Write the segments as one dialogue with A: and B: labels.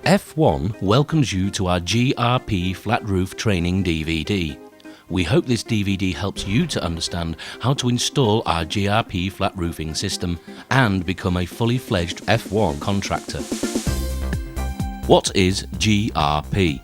A: F1 welcomes you to our GRP Flat Roof Training DVD. We hope this DVD helps you to understand how to install our GRP flat roofing system and become a fully fledged F1 contractor. What is GRP?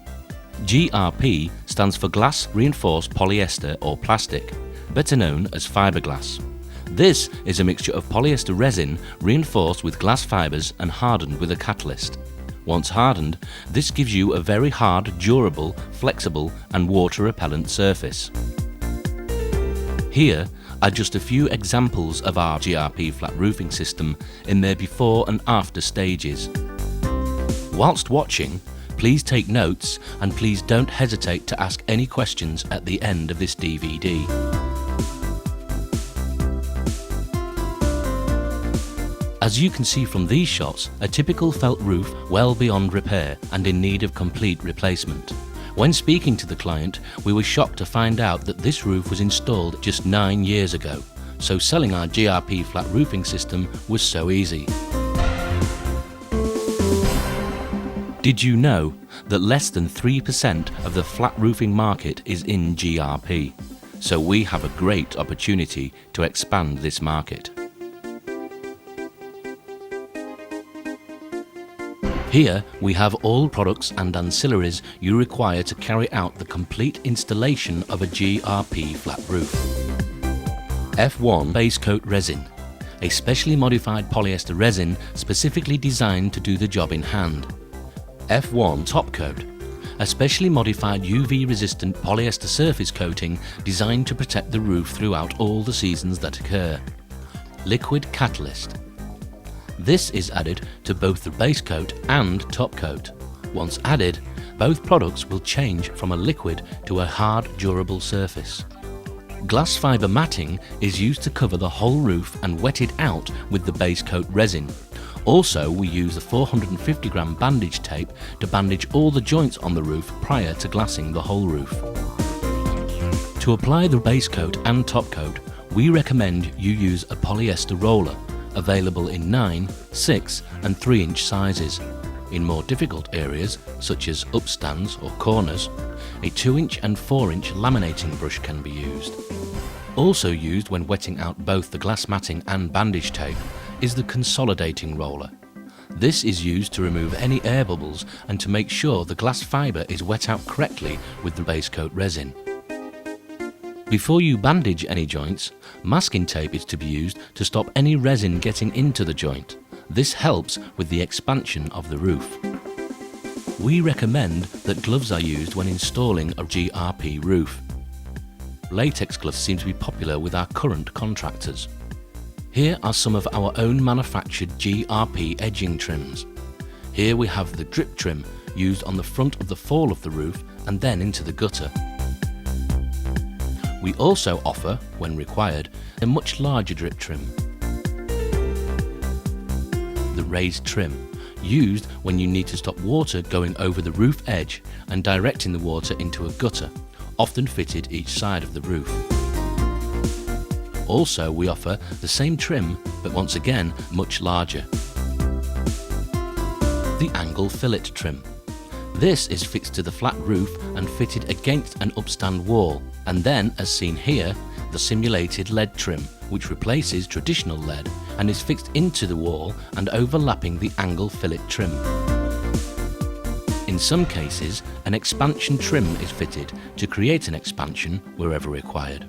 A: GRP stands for Glass Reinforced Polyester or Plastic, better known as fiberglass. This is a mixture of polyester resin reinforced with glass fibers and hardened with a catalyst. Once hardened, this gives you a very hard, durable, flexible and water-repellent surface. Here are just a few examples of our GRP flat roofing system in their before and after stages. Whilst watching, please take notes and please don't hesitate to ask any questions at the end of this DVD. As you can see from these shots, a typical felt roof well beyond repair and in need of complete replacement. When speaking to the client, we were shocked to find out that this roof was installed just 9 years ago, so selling our GRP flat roofing system was so easy. Did you know that less than 3% of the flat roofing market is in GRP? So we have a great opportunity to expand this market. Here we have all products and ancillaries you require to carry out the complete installation of a GRP flat roof. F1 base coat resin, a specially modified polyester resin specifically designed to do the job in hand. F1 top coat, a specially modified UV resistant polyester surface coating designed to protect the roof throughout all the seasons that occur. Liquid catalyst. This is added to both the base coat and top coat. Once added, both products will change from a liquid to a hard, durable surface. Glass fiber matting is used to cover the whole roof and wet it out with the base coat resin. Also, we use a 450 gram bandage tape to bandage all the joints on the roof prior to glassing the whole roof. To apply the base coat and top coat, we recommend you use a polyester roller, available in 9, 6 and 3-inch sizes. In more difficult areas, such as upstands or corners, a 2-inch and 4-inch laminating brush can be used. Also used when wetting out both the glass matting and bandage tape is the consolidating roller. This is used to remove any air bubbles and to make sure the glass fibre is wet out correctly with the base coat resin. Before you bandage any joints, masking tape is to be used to stop any resin getting into the joint. This helps with the expansion of the roof. We recommend that gloves are used when installing a GRP roof. Latex gloves seem to be popular with our current contractors. Here are some of our own manufactured GRP edging trims. Here we have the drip trim used on the front of the fall of the roof and then into the gutter. We also offer, when required, a much larger drip trim. The raised trim, used when you need to stop water going over the roof edge and directing the water into a gutter, often fitted each side of the roof. Also, we offer the same trim, but once again, much larger. The angle fillet trim. This is fixed to the flat roof and fitted against an upstand wall, and then, as seen here, the simulated lead trim, which replaces traditional lead and is fixed into the wall and overlapping the angle fillet trim. In some cases, an expansion trim is fitted to create an expansion wherever required.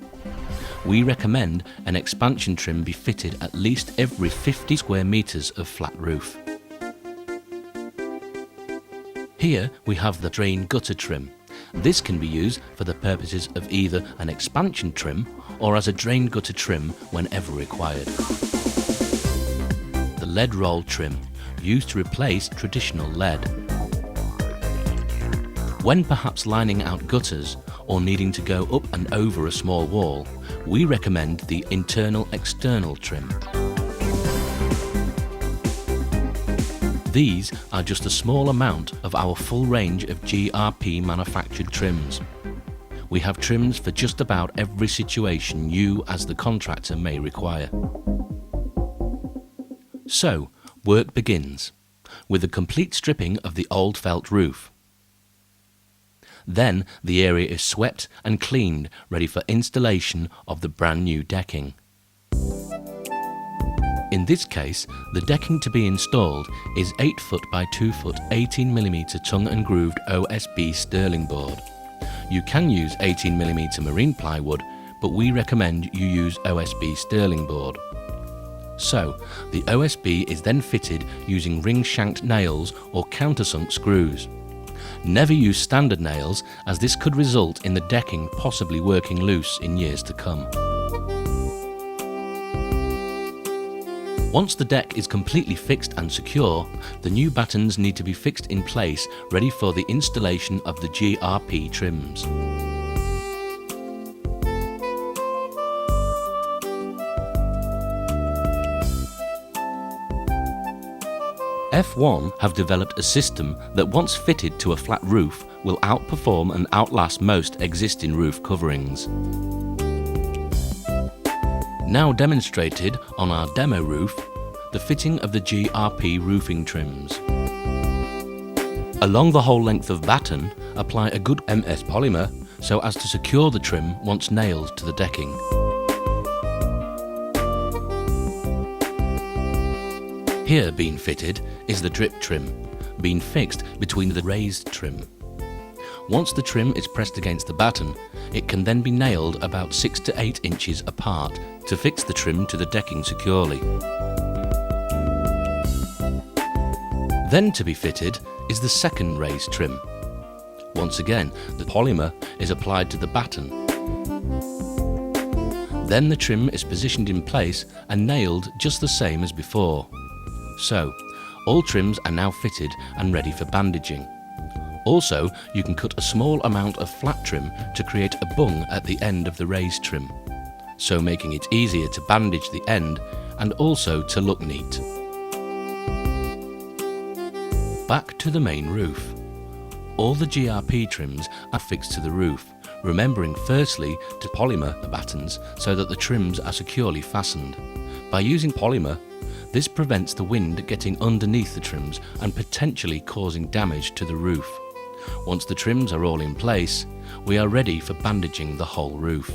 A: We recommend an expansion trim be fitted at least every 50 square meters of flat roof. Here we have the drain gutter trim. This can be used for the purposes of either an expansion trim or as a drain gutter trim whenever required. The lead roll trim, used to replace traditional lead. When perhaps lining out gutters or needing to go up and over a small wall, we recommend the internal-external trim. These are just a small amount of our full range of GRP manufactured trims. We have trims for just about every situation you as the contractor may require. So, work begins. with a complete stripping of the old felt roof. Then the area is swept and cleaned, ready for installation of the brand new decking. In this case, the decking to be installed is 8 foot by 2 foot 18mm tongue and grooved OSB sterling board. You can use 18mm marine plywood, but we recommend you use OSB sterling board. So, the OSB is then fitted using ring-shanked nails or countersunk screws. Never use standard nails, as this could result in the decking possibly working loose in years to come. Once the deck is completely fixed and secure, the new battens need to be fixed in place, ready for the installation of the GRP trims. F1 have developed a system that once fitted to a flat roof will outperform and outlast most existing roof coverings. Now demonstrated on our demo roof, the fitting of the GRP roofing trims. Along the whole length of batten, apply a good MS polymer so as to secure the trim once nailed to the decking. Here being fitted is the drip trim, being fixed between the raised trim. Once the trim is pressed against the batten, it can then be nailed about 6 to 8 inches apart to fix the trim to the decking securely. Then to be fitted is the second raised trim. Once again, the polymer is applied to the batten. Then the trim is positioned in place and nailed just the same as before. So, all trims are now fitted and ready for bandaging. Also, you can cut a small amount of flat trim to create a bung at the end of the raised trim, so making it easier to bandage the end and also to look neat. Back to the main roof. All the GRP trims are fixed to the roof, remembering firstly to polymer the battens so that the trims are securely fastened. By using polymer, this prevents the wind getting underneath the trims and potentially causing damage to the roof. Once the trims are all in place, we are ready for bandaging the whole roof.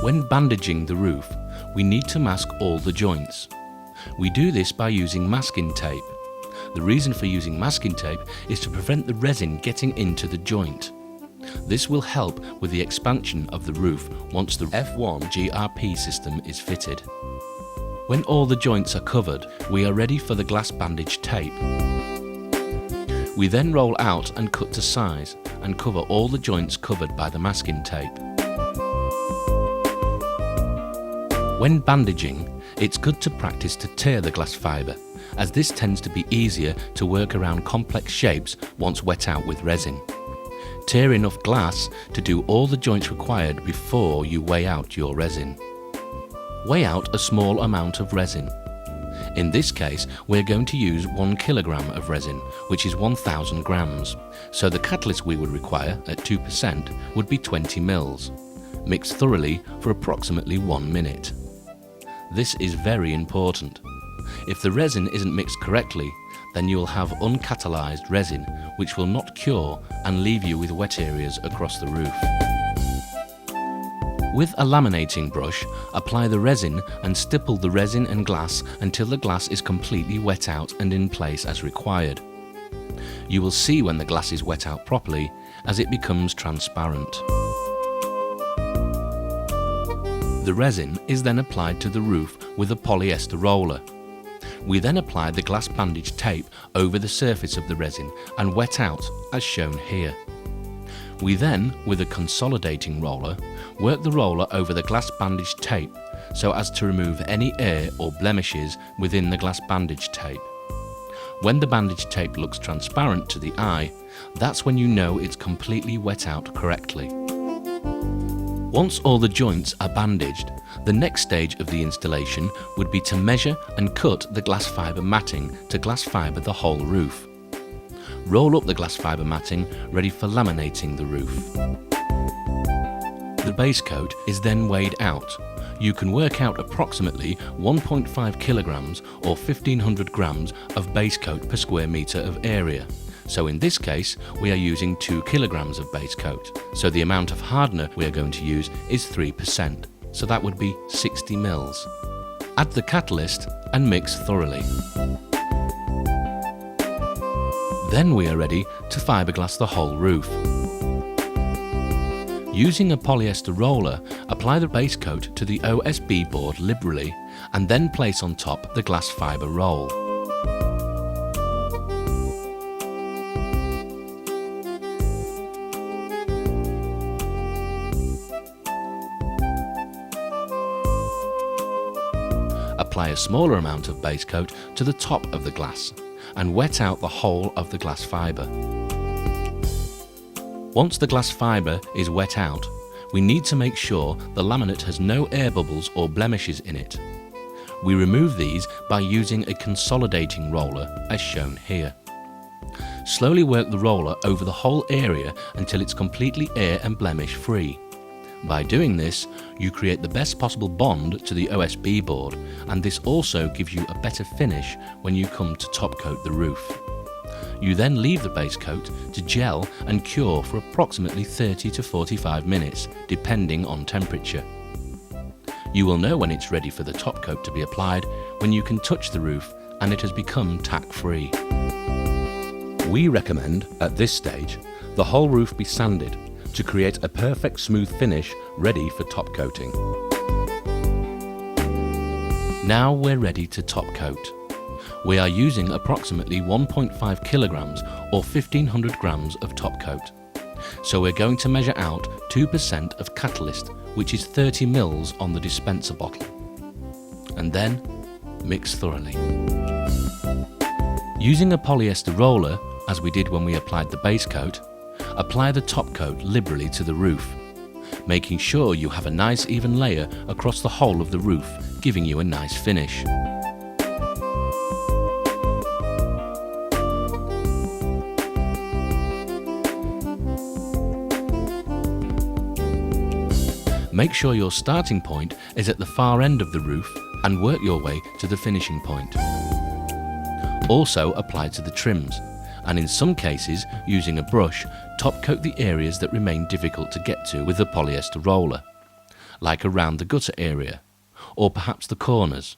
A: When bandaging the roof, we need to mask all the joints. We do this by using masking tape. The reason for using masking tape is to prevent the resin getting into the joint. This will help with the expansion of the roof once the F1 GRP system is fitted. When all the joints are covered, we are ready for the glass bandage tape. We then roll out and cut to size and cover all the joints covered by the masking tape. When bandaging, it's good to practice to tear the glass fibre, as this tends to be easier to work around complex shapes once wet out with resin. Tear enough glass to do all the joints required before you weigh out your resin. Weigh out a small amount of resin. In this case, we're going to use 1 kilogram of resin, which is 1,000 grams. So the catalyst we would require at 2% would be 20 mils. Mix thoroughly for approximately 1 minute. This is very important. If the resin isn't mixed correctly, then you will have uncatalyzed resin, which will not cure and leave you with wet areas across the roof. With a laminating brush, apply the resin and stipple the resin and glass until the glass is completely wet out and in place as required. You will see when the glass is wet out properly, as it becomes transparent. The resin is then applied to the roof with a polyester roller. We then apply the glass bandage tape over the surface of the resin and wet out as shown here. We then, with a consolidating roller, work the roller over the glass bandage tape so as to remove any air or blemishes within the glass bandage tape. When the bandage tape looks transparent to the eye, that's when you know it's completely wet out correctly. Once all the joints are bandaged, the next stage of the installation would be to measure and cut the glass fibre matting to glass fibre the whole roof. Roll up the glass fibre matting ready for laminating the roof. The base coat is then weighed out. you can work out approximately 1.5 kilograms or 1500 grams of base coat per square metre of area. So in this case, we are using 2 kilograms of base coat. So the amount of hardener we are going to use is 3%. So that would be 60 mils. Add the catalyst and mix thoroughly. Then we are ready to fiberglass the whole roof. Using a polyester roller, apply the base coat to the OSB board liberally and then place on top the glass fibre roll. Apply a smaller amount of base coat to the top of the glass and wet out the whole of the glass fibre. Once the glass fibre is wet out, we need to make sure the laminate has no air bubbles or blemishes in it. We remove these by using a consolidating roller as shown here. Slowly work the roller over the whole area until it's completely air and blemish free. By doing this, you create the best possible bond to the OSB board, and this also gives you a better finish when you come to top coat the roof. You then leave the base coat to gel and cure for approximately 30 to 45 minutes, depending on temperature. You will know when it's ready for the top coat to be applied when you can touch the roof and it has become tack-free. We recommend, at this stage, the whole roof be sanded to create a perfect smooth finish ready for top coating. Now we're ready to top coat. We are using approximately 1.5 kilograms or 1500 grams of top coat. So we're going to measure out 2% of catalyst, which is 30 mils on the dispenser bottle. And then mix thoroughly. Using a polyester roller, as we did when we applied the base coat, apply the top coat liberally to the roof, making sure you have a nice even layer across the whole of the roof, giving you a nice finish. Make sure your starting point is at the far end of the roof and work your way to the finishing point. Also apply to the trims, and in some cases, using a brush, top coat the areas that remain difficult to get to with the polyester roller, like around the gutter area, or perhaps the corners.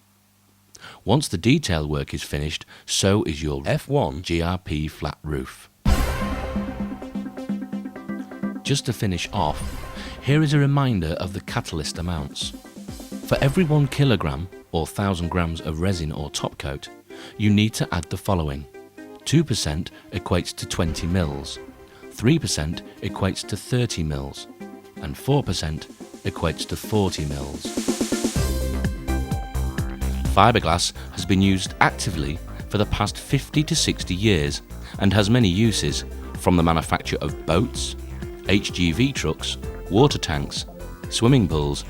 A: Once the detail work is finished, so is your F1 GRP flat roof. Just to finish off, here is a reminder of the catalyst amounts. For every 1 kilogram or 1000 grams of resin or top coat, you need to add the following. 2% equates to 20 mils, 3% equates to 30 mils, and 4% equates to 40 mils. Fiberglass has been used actively for the past 50 to 60 years and has many uses, from the manufacture of boats, HGV trucks, water tanks, swimming pools,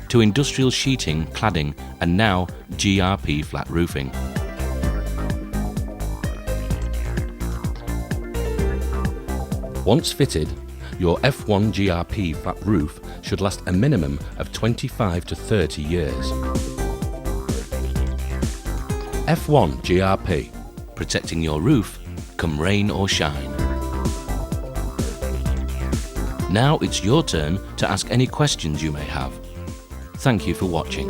A: to industrial sheeting, cladding, and now GRP flat roofing. Once fitted, your F1 GRP flat roof should last a minimum of 25 to 30 years. F1 GRP, protecting your roof, come rain or shine. Now it's your turn to ask any questions you may have. Thank you for watching.